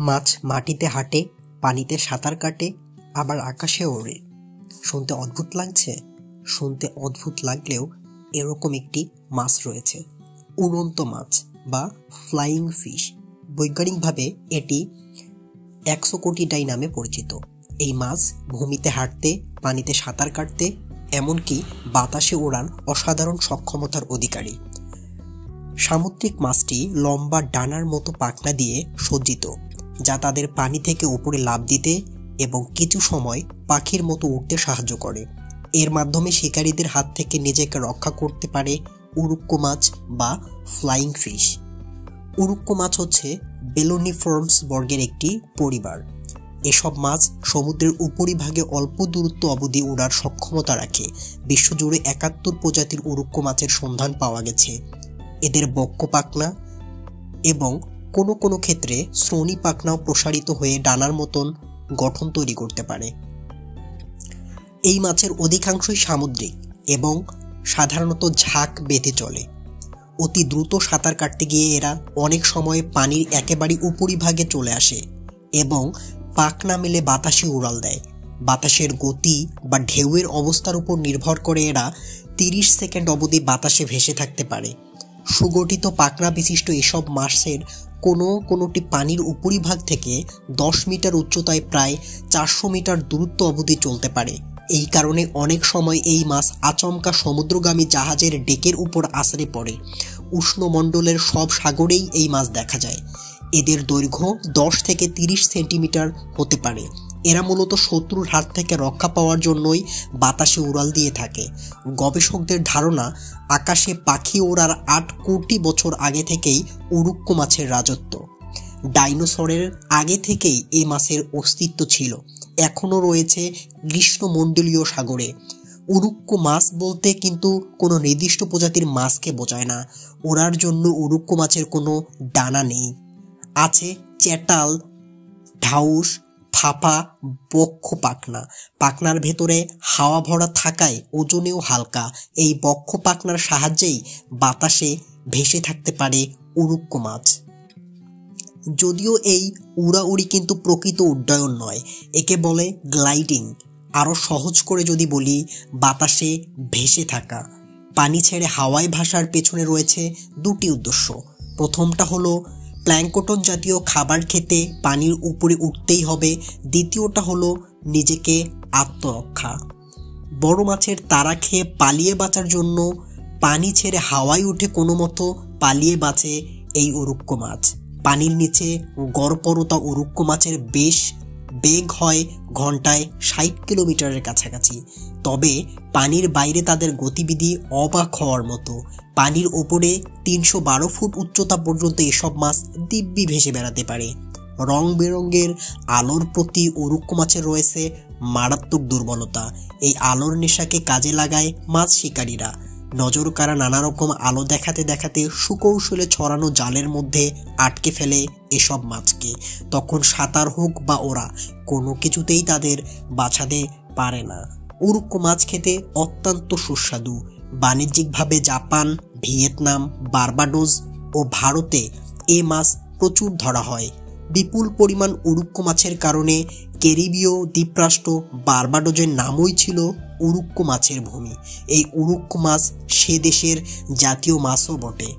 মাছ মাটিতে হাঁটে, পানিতে সাঁতার কাটে, আবার আকাশে ওড়ে। শুনতে অদ্ভুত লাগছে? শুনতে অদ্ভুত লাগলেও এরকম একটি মাছ রয়েছে, উড়ন্ত মাছ বা ফ্লাইং ফিশ। বৈজ্ঞানিকভাবে এটি 100 কোটি ডাই নামে পরিচিত। এই মাছ ভূমিতে হাঁটতে, পানিতে সাঁতার কাটতে, এমনকি বাতাসে ওড়ার অসাধারণ সক্ষমতার অধিকারী। সামুদ্রিক মাছটি লম্বা ডানার মতো পাখনা দিয়ে সজ্জিত, যা তাদের পানি থেকে উপরে লাফ দিতে এবং কিছু সময় পাখির মতো উঠতে সাহায্য করে। এর মাধ্যমে শিকারীদের হাত থেকে নিজেকে রক্ষা করতে পারে উড়ুক্কু মাছ বা ফ্লাইং ফিশ। উড়ুক্কু মাছ হচ্ছে বেলোনিফর্মস বর্গের একটি পরিবার। এসব মাছ সমুদ্রের উপরিভাগে অল্প দূরত্ব অবধি ওড়ার সক্ষমতা রাখে। বিশ্বজুড়ে 71 প্রজাতির উড়ুক্কু মাছের সন্ধান পাওয়া গেছে। এদের বক্ষ পাখনা এবং কোনো কোনো ক্ষেত্রে শ্রোণী পাখনাও প্রসারিত হয়ে ডানার মতন গঠন তৈরি করতে পারে। এই মাছের অধিকাংশই সামুদ্রিক এবং সাধারণত ঝাঁক বেঁধে চলে। অতি দ্রুত সাঁতার কাটতে গিয়ে এরা অনেক সময় পানির একেবারে উপরিভাগে চলে আসে এবং পাখনা মেলে বাতাসে উড়াল দেয়। বাতাসের গতি বা ঢেউয়ের অবস্থার উপর নির্ভর করে এরা 30 সেকেন্ড অবধি বাতাসে ভেসে থাকতে পারে। সুগঠিত পাখনা বিশিষ্ট এসব মাছের কোনোটি পানির উপরিভাগ থেকে 10 মিটার উচ্চতায় প্রায় 400 মিটার দূরত্ব অবধি চলতে পারে। এই কারণে অনেক সময় এই মাছ আচমকা সমুদ্রগামী জাহাজের ডেকের উপর আছড়ে পড়ে। উষ্ণমণ্ডলের সব সাগরেই এই মাছ দেখা যায়। এদের দৈর্ঘ্য 10 থেকে 30 সেন্টিমিটার হতে পারে। এরা মূলত শত্রুর হাত থেকে রক্ষা পাওয়ার জন্যই বাতাসে উড়াল দিয়ে থাকে। গবেষকদের ধারণা, আকাশে পাখি ওড়ার 8 কোটি বছর আগে থেকেই উড়ুক্কু মাছের রাজত্ব। ডাইনোসরের আগে থেকেই এই মাছের অস্তিত্ব ছিল, এখনও রয়েছে গ্রীষ্মমণ্ডলীয় সাগরে। উড়ুক্কু মাছ বলতে কিন্তু কোনো নির্দিষ্ট প্রজাতির মাছকে বোঝায় না। ওড়ার জন্য উড়ুক্কু মাছের কোনো ডানা নেই। আছে চেটাল, ঢাউস, ফাঁপা, বক্ষ পাখনা। পাখনার ভেতরে হাওয়া ভরা থাকায় ওজনেও হালকা। এই বক্ষ পাখনার সাহায্যেই বাতাসে ভেসে থাকতে পারে উড়ুক্কু মাছ। যদিও এই উড়াউড়ি কিন্তু প্রকৃত উড্ডয়ন নয়, একে বলে গ্লাইডিং। আরও সহজ করে যদি বলি, বাতাসে ভেসে থাকা। পানি ছেড়ে হাওয়ায় ভাসার পেছনে রয়েছে দুটি উদ্দেশ্য। প্রথমটা হলো প্ল্যাঙ্কটন জাতীয় খাবার খেতে পানির উপরে উঠতেই হবে। দ্বিতীয়টা হলো নিজেকে আত্মরক্ষা। বড় মাছের তাড়া খেয়ে পালিয়ে বাঁচার জন্য পানি ছেড়ে হাওয়ায় উঠে কোনো মতো পালিয়ে বাঁচে এই উড়ুক্কু মাছ। পানির নিচে গড়পড়তা উড়ুক্কু মাছের বেগ হয় ঘন্টায় 60 কিলোমিটারের কাছাকাছি। তবে পানির বাইরে তাদের গতিবিধি অবাক হওয়ার মতো। পানির ওপরে 312 ফুট উচ্চতা পর্যন্ত এসব মাছ দিব্যি ভেসে বেড়াতে পারে। রং বেরঙের আলোর প্রতি উড়ুক্কু মাছের রয়েছে মারাত্মক দুর্বলতা। এই আলোর নেশাকে কাজে লাগায় মাছ শিকারীরা। নজর কাড়া নানা রকম আলো দেখাতে দেখাতে সুকৌশলে ছড়ানো জালের মধ্যে আটকে ফেলে এসব মাছকে। তখন সাঁতার হোক বা ওরা, কোনো কিছুতেই তাদের বাঁচাতে পারে না। উড়ুক্কু মাছ খেতে অত্যন্ত সুস্বাদু। বাণিজ্যিকভাবে জাপান, ভিয়েতনাম, বার্বাডোস ও ভারতে এ মাছ প্রচুর ধরা হয়। বিপুল পরিমাণ উড়ুক্কু মাছের কারণে ক্যারিবীয় দ্বীপরাষ্ট্র বার্বাডোজের নামই ছিল উড়ুক্কু মাছের ভূমি। এই উড়ুক্কু মাছ সে দেশের জাতীয় মাছও বটে।